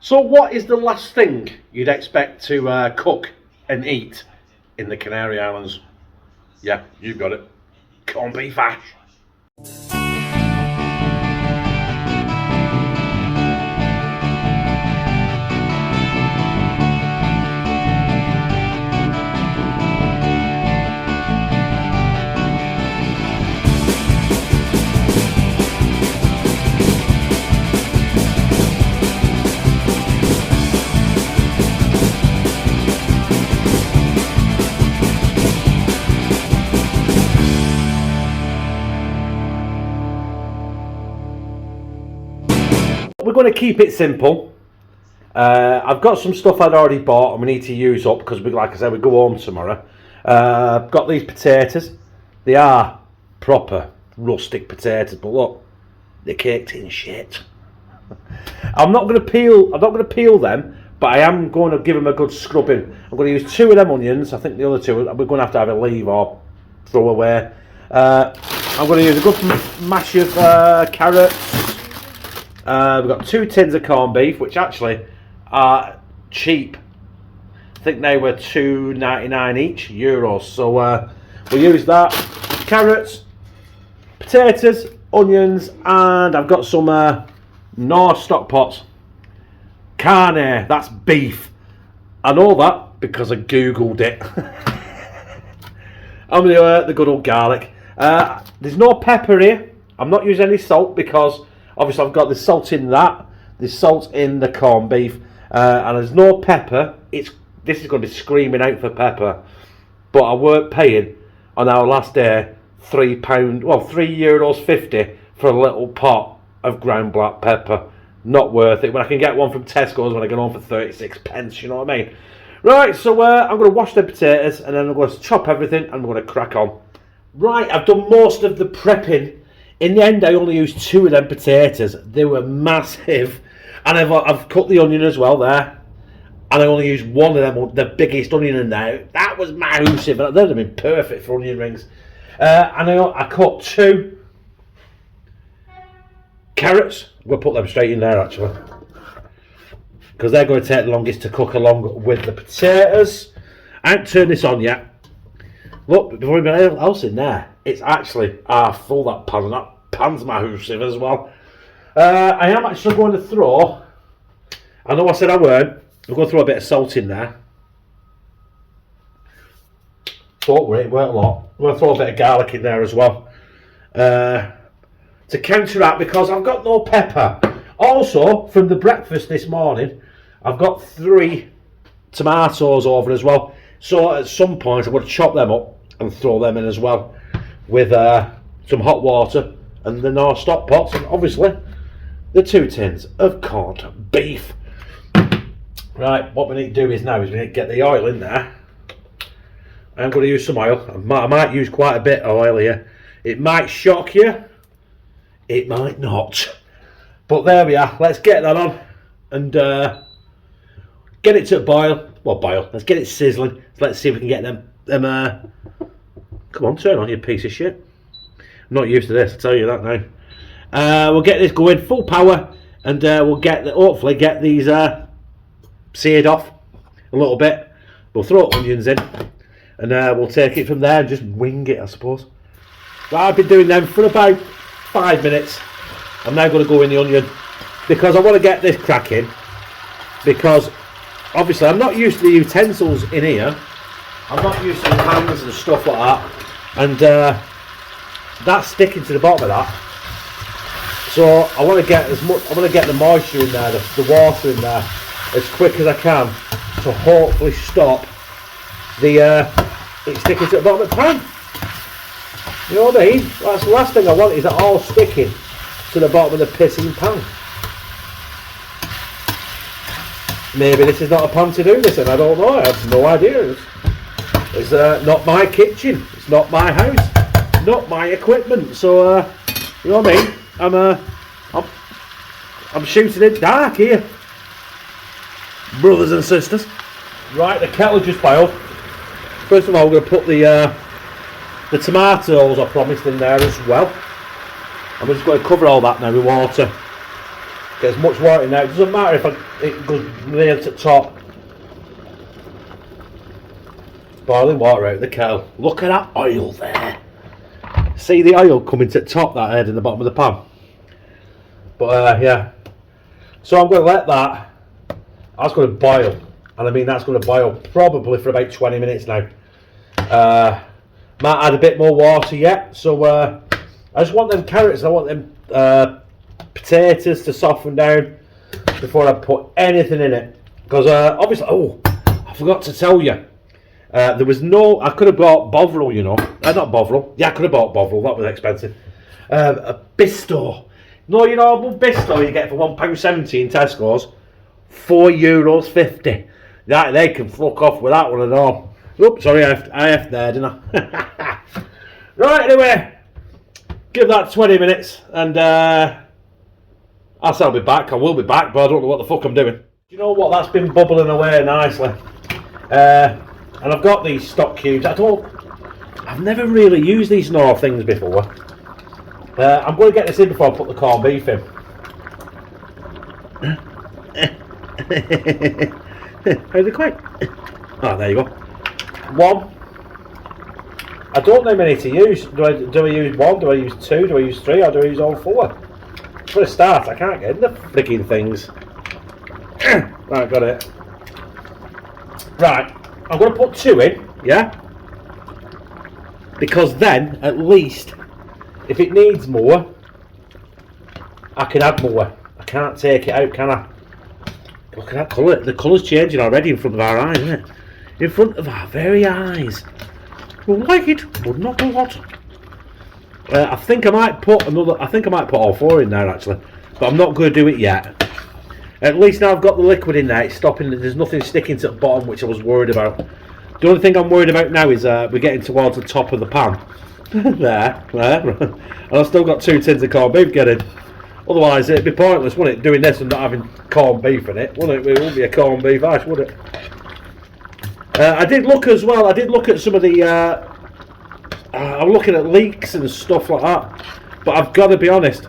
So what is the last thing you'd expect to cook and eat in the Canary Islands? Yeah, you've got it. Corned beef hash. We're going to keep it simple. I've got some stuff I'd already bought and we need to use up because, like I said, we go home tomorrow. I've got these potatoes. They are proper rustic potatoes, but look, they're caked in shit. I'm not going to peel them, but I am going to give them a good scrubbing. I'm going to use 2 of them onions. I think the other 2 we're going to have a leave or throw away. I'm going to use a good mash of carrots. We've got 2 tins of corned beef, which actually are cheap. I think they were €2.99 each, euros. So we'll use that. Carrots, potatoes, onions, and I've got some North stock pots. Canary, that's beef. I know that because I googled it. I'm the good old garlic. There's no pepper here. I'm not using any salt because obviously I've got the salt in that. There's salt in the corned beef, and there's no pepper. This is going to be screaming out for pepper, but I weren't paying on our last day €3.50 for a little pot of ground black pepper. Not worth it when I can get one from Tesco's when I get home for 36p. You know what I mean? Right, so I'm going to wash the potatoes and then I'm going to chop everything and I'm going to crack on. Right, I've done most of the prepping. In the end, I only used 2 of them potatoes. They were massive, and I've cut the onion as well there. And I only used 1 of them, the biggest onion in there. That was massive. They'd have been perfect for onion rings. And I cut 2 carrots. I'm going to put them straight in there actually, because they're going to take the longest to cook along with the potatoes. I haven't turned this on yet. Look, before anything else in there, it's actually half full, that pan, and that pan's massive as well. I am actually going to throw, I know I said I weren't, I'm going to throw a bit of salt in there. Don't worry, it weren't a lot. I'm going to throw a bit of garlic in there as well. To counteract, because I've got no pepper. Also, from the breakfast this morning, I've got 3 tomatoes over as well. So at some point I'm going to chop them up and throw them in as well with some hot water and the North stock pots, and obviously the 2 tins of corned beef. Right, what we need to do is we need to get the oil in there. I'm going to use some oil. I might use quite a bit of oil here. It might shock you, it might not, but there we are. Let's get that on and get it to boil. Let's get it sizzling. So let's see if we can get them come on, turn on, you piece of shit. I'm not used to this, I'll tell you that now. We'll get this going full power, and we'll hopefully get these seared off a little bit. We'll throw onions in, and we'll take it from there and just wing it, I suppose. But I've been doing them for about 5 minutes. I'm now going to go in the onion because I want to get this cracking, because obviously I'm not used to the utensils in here. I'm not used to the pans and stuff like that, and that's sticking to the bottom of that. So I want to get the moisture in there, the water in there, as quick as I can to hopefully stop it sticking to the bottom of the pan. You know what I mean? That's the last thing I want, is it all sticking to the bottom of the pissing pan. Maybe this is not a pan to do this, and I don't know. I have no idea. It's not my kitchen. It's not my house. Not my equipment. So you know what I mean? I'm shooting in dark here, brothers and sisters. Right, the kettle just boiled. First of all, we're going to put the tomatoes I promised in there as well. I'm just going to cover all that now with water. Get as much water in there. It doesn't matter if it goes near to the top. Boiling water out of the kettle. Look at that oil there. See the oil coming to the top, that head in the bottom of the pan. But yeah. So I'm going to let that. That's going to boil. And I mean that's going to boil probably for about 20 minutes now. Might add a bit more water yet. So I just want them carrots. I want them potatoes to soften down before I put anything in it. Because obviously, oh, I forgot to tell you. There was no, I could have bought Bovril, you know. Not Bovril. Yeah, I could have bought Bovril. That was expensive. A Bisto. No, you know, one Bisto you get for £1.70 in Tesco's. €4.50. That they can fuck off with that one at all. Oops, sorry, I effed there, didn't I? Right, anyway, give that 20 minutes, and I'll be back. I will be back, but I don't know what the fuck I'm doing. You know what? That's been bubbling away nicely, and I've got these stock cubes. I've never really used these Knorr things before. I'm going to get this in before I put the corned beef in. How's it going? Oh, there you go. One. I don't know how many to use. Do I use one? Do I use two? Do I use three? Or do I use all four? For a start, I can't get in the freaking things. Right, got it. Right, I'm going to put two in, yeah? Because then, at least, if it needs more, I can add more. I can't take it out, can I? Look at that colour. The colour's changing already in front of our eyes, isn't it? In front of our very eyes. We'll like it, but not a lot. I think I might put another. I think I might put all four in there actually, but I'm not going to do it yet. At least now I've got the liquid in there. It's stopping. There's nothing sticking to the bottom, which I was worried about. The only thing I'm worried about now is we're getting towards the top of the pan. there, and I've still got 2 tins of corned beef getting. Otherwise, it'd be pointless, wouldn't it, doing this and not having corned beef in it? Wouldn't it? It wouldn't be a corned beef hash, would it? I did look as well. I did look at some of the. I'm looking at leeks and stuff like that. But I've got to be honest.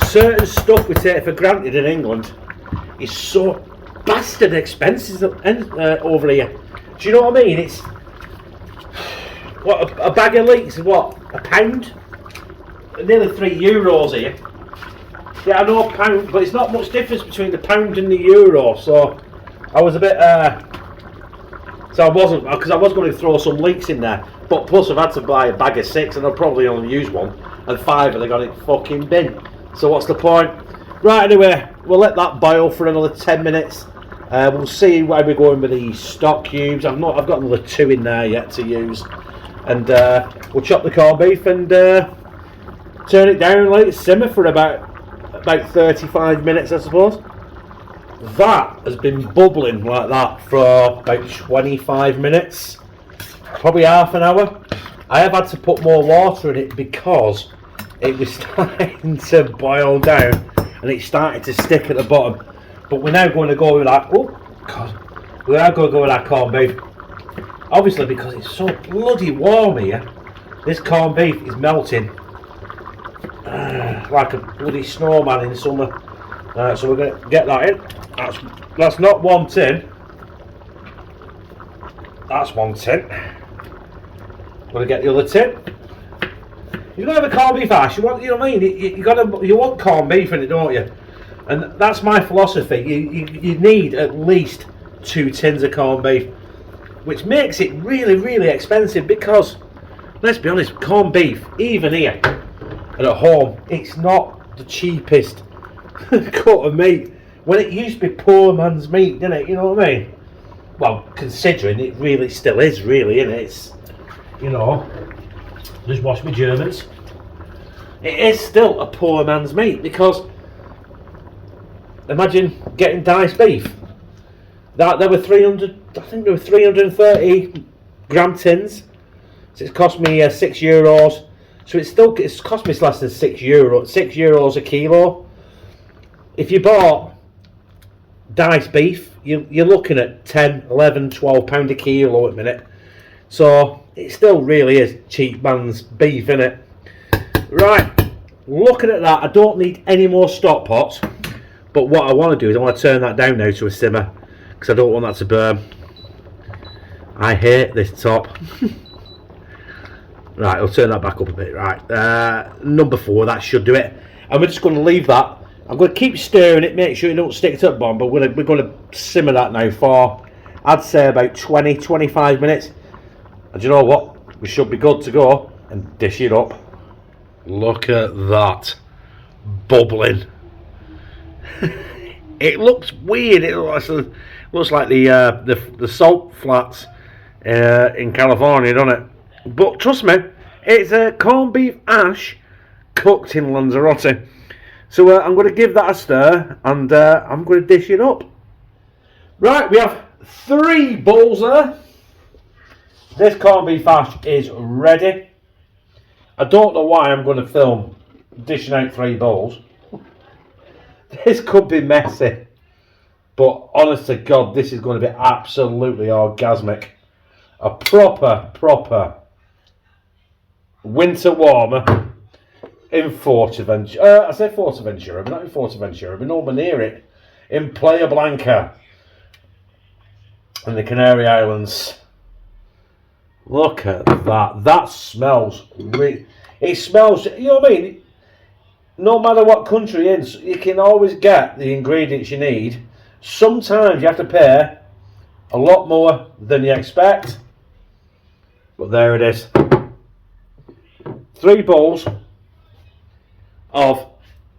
Certain stuff we take for granted in England is so bastard expensive over here. Do you know what I mean? It's what a bag of leeks is what, £1? Nearly €3 here. Yeah, I know pound, but it's not much difference between the pound and the euro. So I was a bit. So I wasn't, because I was going to throw some leeks in there, but plus I've had to buy a bag of 6 and I'll probably only use one, and 5 and I got it fucking bin. So what's the point? Right, anyway, we'll let that boil for another 10 minutes. We'll see where we're going with the stock cubes. I've got another 2 in there yet to use, and we'll chop the corned beef and turn it down and let it simmer for about 35 minutes, I suppose. That has been bubbling like that for about 25 minutes, probably half an hour. I have had to put more water in it because it was starting to boil down and it started to stick at the bottom. But we're now going to go with that. Oh God, we're now going to go with that corned beef. Obviously, because it's so bloody warm here, this corned beef is melting like a bloody snowman in summer. So we're going to get that in. That's not 1 tin. That's 1 tin. Going to get the other tin. You're going to have a corned beef hash. You want, you know what I mean? You want corned beef in it, don't you? And that's my philosophy. You need at least 2 tins of corned beef, which makes it really, really expensive because, let's be honest, corned beef, even here and at home, it's not the cheapest cut of meat. When it used to be poor man's meat, didn't it? You know what I mean? Well, considering it really still is, really, isn't it? It's, you know, just wash my Germans. It is still a poor man's meat because imagine getting diced beef. There were 300, I think there were 330 gram tins. So it's cost me €6. So it's cost me less than €6 a kilo. If you bought diced beef, you're looking at 10, 11, 12 pound a kilo at the minute. So it still really is cheap man's beef, innit? Right, looking at that, I don't need any more stock pots. But what I want to do is I want to turn that down now to a simmer, because I don't want that to burn. I hate this top. Right, I'll turn that back up a bit. Right, number 4, that should do it. And we're just going to leave that. I'm going to keep stirring it, make sure it don't stick to the bottom, but we're going to simmer that now for, I'd say, about 20-25 minutes. And you know what? We should be good to go and dish it up. Look at that. Bubbling. It looks weird. It looks like the salt flats in California, doesn't it? But trust me, it's a corned beef hash cooked in Lanzarote. So I'm going to give that a stir, and I'm going to dish it up. Right, we have 3 bowls there. This corned beef hash is ready. I don't know why I'm going to film dishing out 3 bowls. This could be messy, but honest to God, this is going to be absolutely orgasmic. A proper winter warmer in Fuerteventura. I say Fuerteventura, but not in Fuerteventura. We're nowhere near it. In Playa Blanca, in the Canary Islands. Look at that. That smells. It smells. You know what I mean? No matter what country you're in, you can always get the ingredients you need. Sometimes you have to pay a lot more than you expect. But there it is. 3 bowls of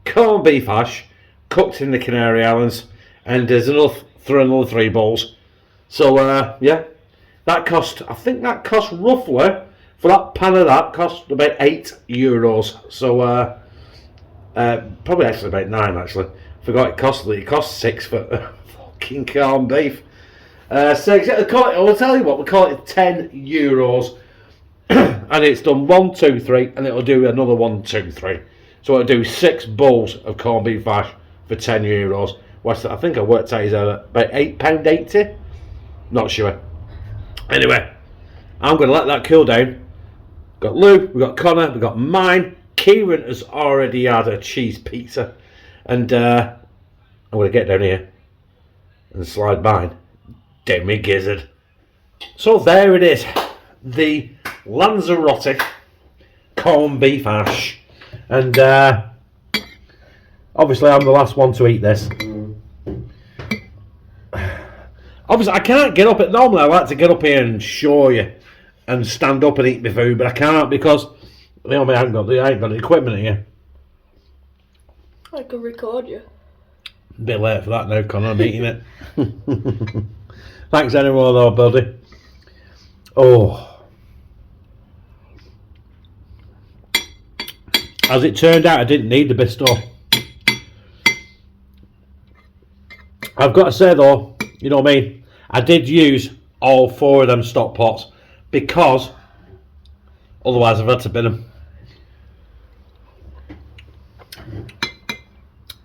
corned beef hash cooked in the Canary Islands, and there's another 3 bowls. So yeah, that cost, I think that cost roughly, for that pan of that, cost about €8. So probably actually about 9 actually. Forgot it cost 6 for fucking corned beef. So I'll tell you what, we call it €10. And it's done 1, 2, 3, and it'll do another 1, 2, 3. So it'll do 6 bowls of corned beef hash for €10. What's that? I think I worked out is about £8.80. Not sure. Anyway, I'm going to let that cool down. We've got Lou, we've got Connor, we've got mine. Kieran has already had a cheese pizza, and I'm going to get down here and slide mine down my gizzard. So there it is, the Lanzarote corned beef hash, and obviously I'm the last one to eat this. Obviously I can't get up. Normally I like to get up here and show you and stand up and eat my food, but I can't because I ain't got the equipment here. I could record you. A bit late for that now, Connor. I'm eating it. Thanks anyway though, buddy. Oh. As it turned out, I didn't need the Bistro. I've got to say though, you know what I mean? I did use all 4 of them stock pots because otherwise I've had to bin them.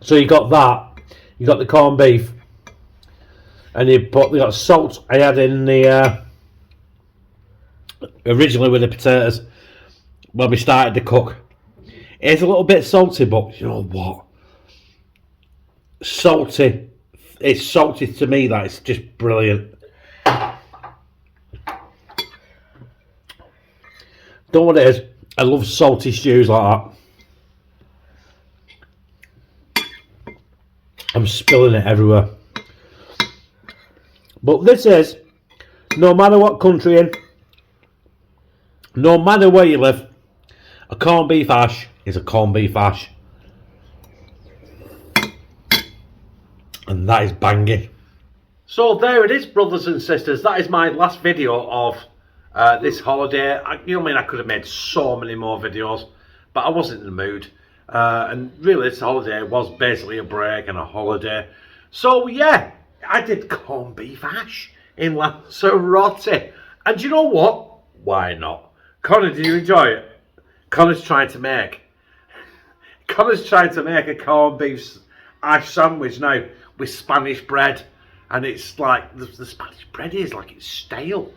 So you got that, you got the corned beef, and you got salt I had in the originally with the potatoes when we started to cook. It's a little bit salty, but you know what? Salty. It's salty to me, that is just brilliant. Don't know what it is. I love salty stews like that. I'm spilling it everywhere. But this is, no matter what country you're in, no matter where you live, a corned beef hash is a corned beef hash. And that is banging. So there it is, brothers and sisters. That is my last video of this holiday. You know what I mean? I could have made so many more videos, but I wasn't in the mood. And really, this holiday was basically a break and a holiday. So yeah, I did corned beef hash in Lanzarote. And you know what? Why not? Connor, did you enjoy it? Connor's trying to make a corned beef hash sandwich now with Spanish bread, and it's like the Spanish bread is like it's stale.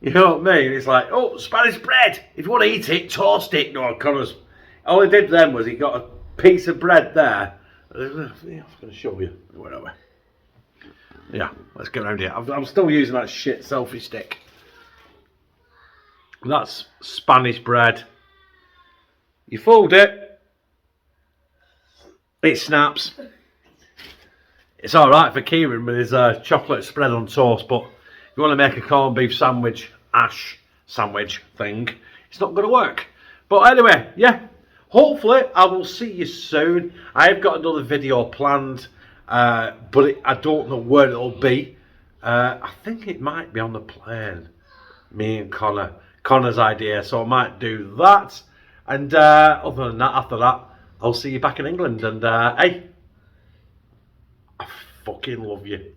You know what I mean? It's like, oh, Spanish bread. If you want to eat it, toast it. No, Connor's All he did then was he got a piece of bread there. I'm going to show you. Where are we? Yeah, let's get around here. I'm still using that shit selfie stick. That's Spanish bread. You fold it. It snaps. It's alright for Kieran with his chocolate spread on toast, but if you want to make a corned beef sandwich, ash sandwich thing, it's not going to work. But anyway, yeah, hopefully I will see you soon. I have got another video planned, but I don't know where it'll be. I think it might be on the plane, me and Connor's idea, so I might do that. And other than that, after that, I'll see you back in England. And hey, I fucking love you.